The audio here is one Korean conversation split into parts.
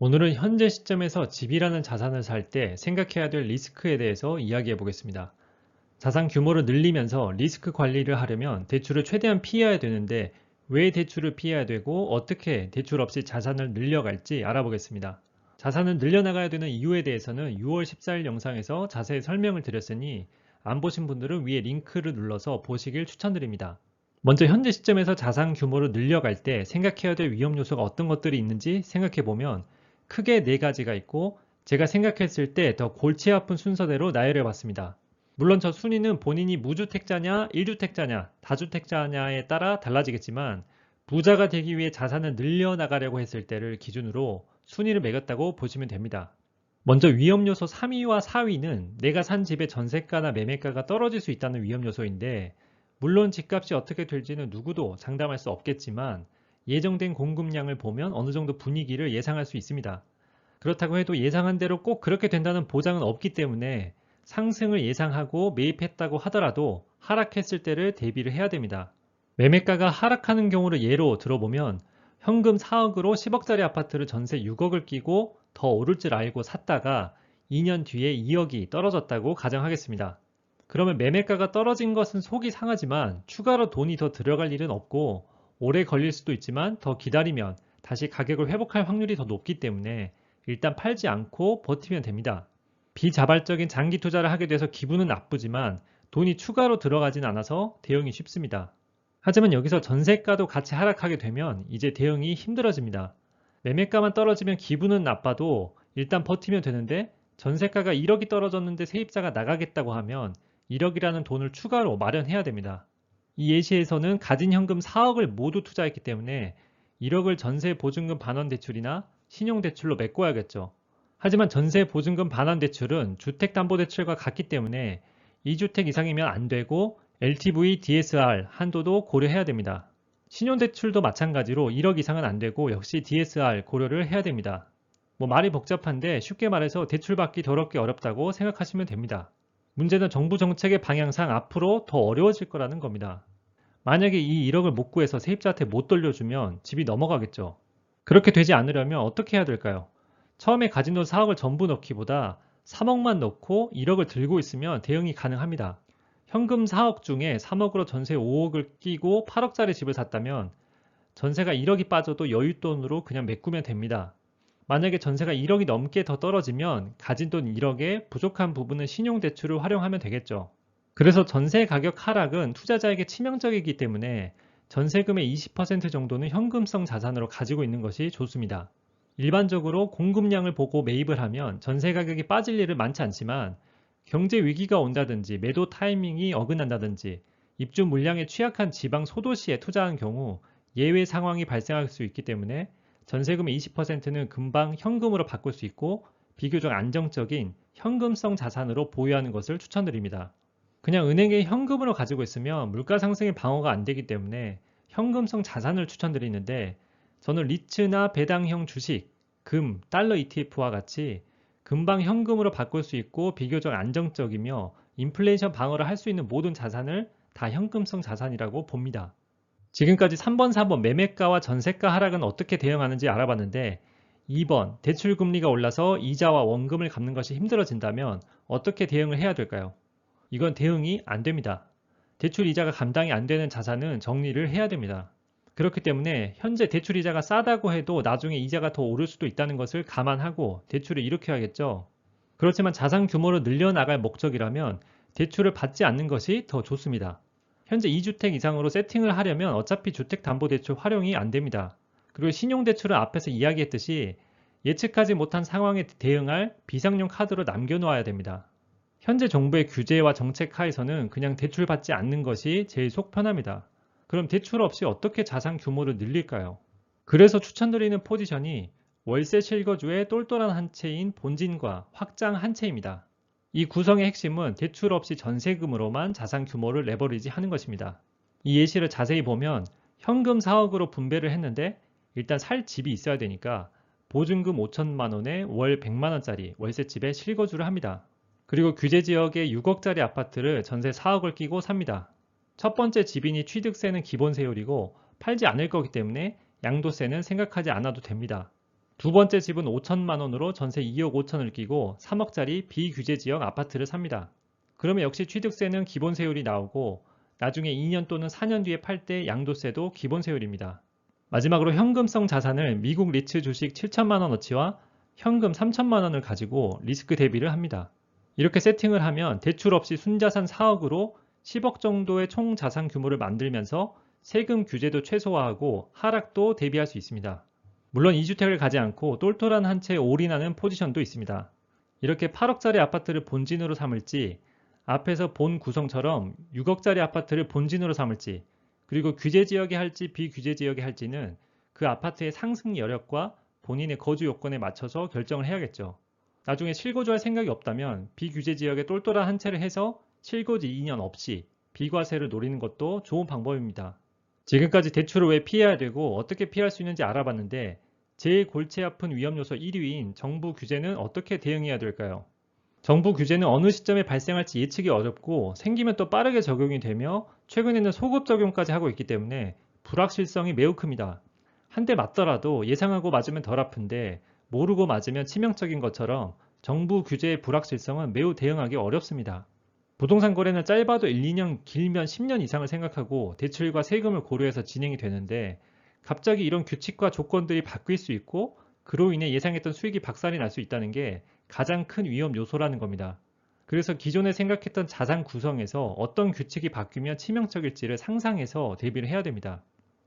오늘은 현재 시점에서 집이라는 자산을 살 때 생각해야 될 리스크에 대해서 이야기해 보겠습니다. 자산 규모를 늘리면서 리스크 관리를 하려면 대출을 최대한 피해야 되는데 왜 대출을 피해야 되고 어떻게 대출 없이 자산을 늘려갈지 알아보겠습니다. 자산을 늘려나가야 되는 이유에 대해서는 6월 14일 영상에서 자세히 설명을 드렸으니 안 보신 분들은 위에 링크를 눌러서 보시길 추천드립니다. 먼저 현재 시점에서 자산 규모를 늘려갈 때 생각해야 될 위험 요소가 어떤 것들이 있는지 생각해 보면 크게 네 가지가 있고 제가 생각했을 때 더 골치 아픈 순서대로 나열해 봤습니다. 물론 저 순위는 본인이 무주택자냐, 1주택자냐, 다주택자냐에 따라 달라지겠지만 부자가 되기 위해 자산을 늘려나가려고 했을 때를 기준으로 순위를 매겼다고 보시면 됩니다. 먼저 위험 요소 3위와 4위는 내가 산 집의 전세가나 매매가가 떨어질 수 있다는 위험 요소인데 물론 집값이 어떻게 될지는 누구도 장담할 수 없겠지만 예정된 공급량을 보면 어느 정도 분위기를 예상할 수 있습니다. 그렇다고 해도 예상한 대로 꼭 그렇게 된다는 보장은 없기 때문에 상승을 예상하고 매입했다고 하더라도 하락했을 때를 대비를 해야 됩니다. 매매가가 하락하는 경우를 예로 들어보면 현금 4억으로 10억짜리 아파트를 전세 6억을 끼고 더 오를 줄 알고 샀다가 2년 뒤에 2억이 떨어졌다고 가정하겠습니다. 그러면 매매가가 떨어진 것은 속이 상하지만 추가로 돈이 더 들어갈 일은 없고 오래 걸릴 수도 있지만 더 기다리면 다시 가격을 회복할 확률이 더 높기 때문에 일단 팔지 않고 버티면 됩니다. 비자발적인 장기 투자를 하게 돼서 기분은 나쁘지만 돈이 추가로 들어가진 않아서 대응이 쉽습니다. 하지만 여기서 전세가도 같이 하락하게 되면 이제 대응이 힘들어집니다. 매매가만 떨어지면 기분은 나빠도 일단 버티면 되는데 전세가가 1억이 떨어졌는데 세입자가 나가겠다고 하면 1억이라는 돈을 추가로 마련해야 됩니다. 이 예시에서는 가진 현금 4억을 모두 투자했기 때문에 1억을 전세 보증금 반환 대출이나 신용대출로 메꿔야겠죠. 하지만 전세 보증금 반환 대출은 주택담보대출과 같기 때문에 2주택 이상이면 안 되고 LTV, DSR 한도도 고려해야 됩니다. 신용대출도 마찬가지로 1억 이상은 안 되고 역시 DSR 고려를 해야 됩니다. 말이 복잡한데 쉽게 말해서 대출받기 더럽게 어렵다고 생각하시면 됩니다. 문제는 정부 정책의 방향상 앞으로 더 어려워질 거라는 겁니다. 만약에 이 1억을 못 구해서 세입자한테 못 돌려주면 집이 넘어가겠죠. 그렇게 되지 않으려면 어떻게 해야 될까요? 처음에 가진 돈 4억을 전부 넣기보다 3억만 넣고 1억을 들고 있으면 대응이 가능합니다. 현금 4억 중에 3억으로 전세 5억을 끼고 8억짜리 집을 샀다면 전세가 1억이 빠져도 여윳돈으로 그냥 메꾸면 됩니다. 만약에 전세가 1억이 넘게 더 떨어지면 가진 돈 1억에 부족한 부분은 신용대출을 활용하면 되겠죠. 그래서 전세 가격 하락은 투자자에게 치명적이기 때문에 전세금의 20% 정도는 현금성 자산으로 가지고 있는 것이 좋습니다. 일반적으로 공급량을 보고 매입을 하면 전세 가격이 빠질 일은 많지 않지만 경제 위기가 온다든지 매도 타이밍이 어긋난다든지 입주 물량에 취약한 지방 소도시에 투자한 경우 예외 상황이 발생할 수 있기 때문에 전세금의 20%는 금방 현금으로 바꿀 수 있고 비교적 안정적인 현금성 자산으로 보유하는 것을 추천드립니다. 그냥 은행에 현금으로 가지고 있으면 물가 상승의 방어가 안 되기 때문에 현금성 자산을 추천드리는데 저는 리츠나 배당형 주식, 금, 달러 ETF와 같이 금방 현금으로 바꿀 수 있고 비교적 안정적이며 인플레이션 방어를 할 수 있는 모든 자산을 다 현금성 자산이라고 봅니다. 지금까지 3번, 4번 매매가와 전세가 하락은 어떻게 대응하는지 알아봤는데 2번 대출 금리가 올라서 이자와 원금을 갚는 것이 힘들어진다면 어떻게 대응을 해야 될까요? 이건 대응이 안 됩니다. 대출 이자가 감당이 안 되는 자산은 정리를 해야 됩니다. 그렇기 때문에 현재 대출 이자가 싸다고 해도 나중에 이자가 더 오를 수도 있다는 것을 감안하고 대출을 일으켜야겠죠. 그렇지만 자산 규모를 늘려나갈 목적이라면 대출을 받지 않는 것이 더 좋습니다. 현재 2주택 이상으로 세팅을 하려면 어차피 주택담보대출 활용이 안 됩니다. 그리고 신용대출은 앞에서 이야기했듯이 예측하지 못한 상황에 대응할 비상용 카드로 남겨놓아야 됩니다. 현재 정부의 규제와 정책 하에서는 그냥 대출받지 않는 것이 제일 속 편합니다. 그럼 대출 없이 어떻게 자산 규모를 늘릴까요? 그래서 추천드리는 포지션이 월세 실거주의 똘똘한 한 채인 본진과 확장 한 채입니다. 이 구성의 핵심은 대출 없이 전세금으로만 자산 규모를 레버리지 하는 것입니다. 이 예시를 자세히 보면 현금 4억으로 분배를 했는데 일단 살 집이 있어야 되니까 보증금 5천만 원에 월 100만 원짜리 월세집에 실거주를 합니다. 그리고 규제 지역의 6억짜리 아파트를 전세 4억을 끼고 삽니다. 첫 번째 집이니 취득세는 기본 세율이고 팔지 않을 거기 때문에 양도세는 생각하지 않아도 됩니다. 두 번째 집은 5천만 원으로 전세 2억 5천을 끼고 3억짜리 비규제 지역 아파트를 삽니다. 그러면 역시 취득세는 기본세율이 나오고 나중에 2년 또는 4년 뒤에 팔 때 양도세도 기본세율입니다. 마지막으로 현금성 자산을 미국 리츠 주식 7천만 원어치와 현금 3천만 원을 가지고 리스크 대비를 합니다. 이렇게 세팅을 하면 대출 없이 순자산 4억으로 10억 정도의 총 자산 규모를 만들면서 세금 규제도 최소화하고 하락도 대비할 수 있습니다. 물론 2주택을 가지 않고 똘똘한 한 채에 올인하는 포지션도 있습니다. 이렇게 8억짜리 아파트를 본진으로 삼을지 앞에서 본 구성처럼 6억짜리 아파트를 본진으로 삼을지 그리고 규제 지역에 할지 비규제 지역에 할지는 그 아파트의 상승 여력과 본인의 거주 요건에 맞춰서 결정을 해야겠죠. 나중에 실거주할 생각이 없다면 비규제 지역에 똘똘한 한 채를 해서 실거주 2년 없이 비과세를 노리는 것도 좋은 방법입니다. 지금까지 대출을 왜 피해야 되고 어떻게 피할 수 있는지 알아봤는데 제일 골치 아픈 위험 요소 1위인 정부 규제는 어떻게 대응해야 될까요? 정부 규제는 어느 시점에 발생할지 예측이 어렵고 생기면 또 빠르게 적용이 되며 최근에는 소급 적용까지 하고 있기 때문에 불확실성이 매우 큽니다. 한 대 맞더라도 예상하고 맞으면 덜 아픈데 모르고 맞으면 치명적인 것처럼 정부 규제의 불확실성은 매우 대응하기 어렵습니다. 부동산 거래는 짧아도 1, 2년, 길면 10년 이상을 생각하고 대출과 세금을 고려해서 진행이 되는데 갑자기 이런 규칙과 조건들이 바뀔 수 있고 그로 인해 예상했던 수익이 박살이 날 수 있다는 게 가장 큰 위험 요소라는 겁니다. 그래서 기존에 생각했던 자산 구성에서 어떤 규칙이 바뀌면 치명적일지를 상상해서 대비를 해야 됩니다.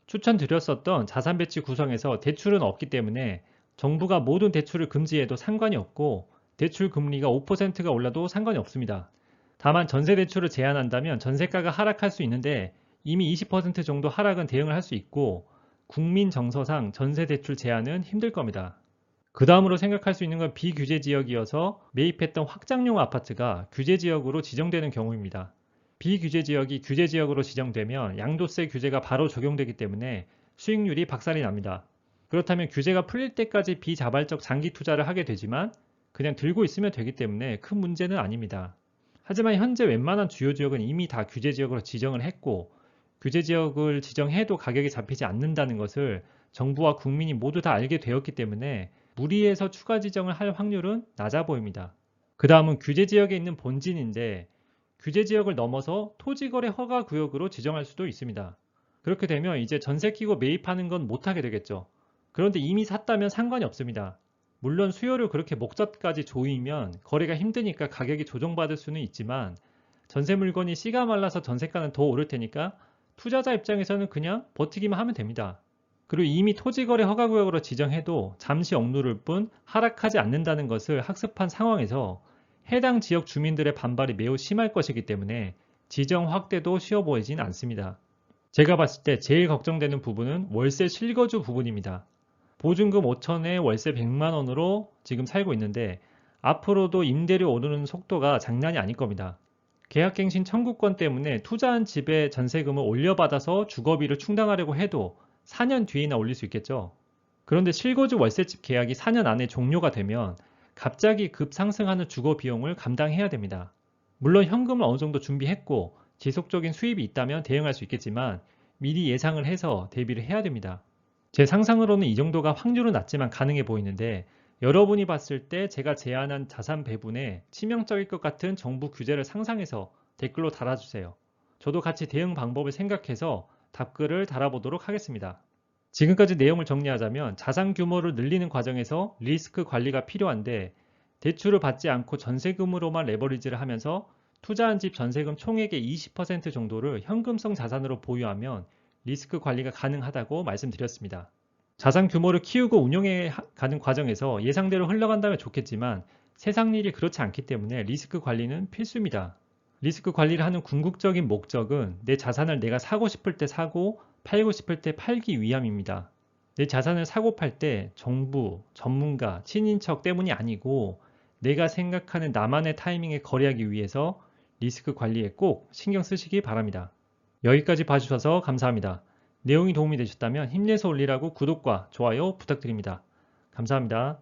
추천드렸었던 자산 배치 구성에서 대출은 없기 때문에 정부가 모든 대출을 금지해도 상관이 없고 대출 금리가 5%가 올라도 상관이 없습니다. 다만 전세 대출을 제한한다면 전세가가 하락할 수 있는데 이미 20% 정도 하락은 대응을 할 수 있고 국민 정서상 전세 대출 제한은 힘들 겁니다. 그 다음으로 생각할 수 있는 건 비규제 지역이어서 매입했던 확장용 아파트가 규제 지역으로 지정되는 경우입니다. 비규제 지역이 규제 지역으로 지정되면 양도세 규제가 바로 적용되기 때문에 수익률이 박살이 납니다. 그렇다면 규제가 풀릴 때까지 비자발적 장기 투자를 하게 되지만 그냥 들고 있으면 되기 때문에 큰 문제는 아닙니다. 하지만 현재 웬만한 주요 지역은 이미 다 규제 지역으로 지정을 했고 규제 지역을 지정해도 가격이 잡히지 않는다는 것을 정부와 국민이 모두 다 알게 되었기 때문에 무리해서 추가 지정을 할 확률은 낮아 보입니다. 그 다음은 규제 지역에 있는 본진인데 규제 지역을 넘어서 토지거래 허가 구역으로 지정할 수도 있습니다. 그렇게 되면 이제 전세 끼고 매입하는 건 못하게 되겠죠. 그런데 이미 샀다면 상관이 없습니다. 물론 수요를 그렇게 목젖까지 조이면 거래가 힘드니까 가격이 조정받을 수는 있지만 전세 물건이 씨가 말라서 전세가는 더 오를 테니까 투자자 입장에서는 그냥 버티기만 하면 됩니다. 그리고 이미 토지거래 허가구역으로 지정해도 잠시 억누를 뿐 하락하지 않는다는 것을 학습한 상황에서 해당 지역 주민들의 반발이 매우 심할 것이기 때문에 지정 확대도 쉬워 보이진 않습니다. 제가 봤을 때 제일 걱정되는 부분은 월세 실거주 부분입니다. 보증금 5천에 월세 100만 원으로 지금 살고 있는데 앞으로도 임대료 오르는 속도가 장난이 아닐 겁니다. 계약갱신 청구권 때문에 투자한 집의 전세금을 올려받아서 주거비를 충당하려고 해도 4년 뒤에나 올릴 수 있겠죠. 그런데 실거주 월세집 계약이 4년 안에 종료가 되면 갑자기 급상승하는 주거 비용을 감당해야 됩니다. 물론 현금을 어느 정도 준비했고 지속적인 수입이 있다면 대응할 수 있겠지만 미리 예상을 해서 대비를 해야 됩니다. 제 상상으로는 이 정도가 확률은 낮지만 가능해 보이는데 여러분이 봤을 때 제가 제안한 자산 배분에 치명적일 것 같은 정부 규제를 상상해서 댓글로 달아주세요. 저도 같이 대응 방법을 생각해서 답글을 달아보도록 하겠습니다. 지금까지 내용을 정리하자면 자산 규모를 늘리는 과정에서 리스크 관리가 필요한데 대출을 받지 않고 전세금으로만 레버리지를 하면서 투자한 집 전세금 총액의 20% 정도를 현금성 자산으로 보유하면 리스크 관리가 가능하다고 말씀드렸습니다. 자산 규모를 키우고 운용해 가는 과정에서 예상대로 흘러간다면 좋겠지만 세상 일이 그렇지 않기 때문에 리스크 관리는 필수입니다. 리스크 관리를 하는 궁극적인 목적은 내 자산을 내가 사고 싶을 때 사고 팔고 싶을 때 팔기 위함입니다. 내 자산을 사고 팔 때 정부, 전문가, 친인척 때문이 아니고 내가 생각하는 나만의 타이밍에 거래하기 위해서 리스크 관리에 꼭 신경 쓰시기 바랍니다. 여기까지 봐주셔서 감사합니다. 내용이 도움이 되셨다면 힘내서 올리라고 구독과 좋아요 부탁드립니다. 감사합니다.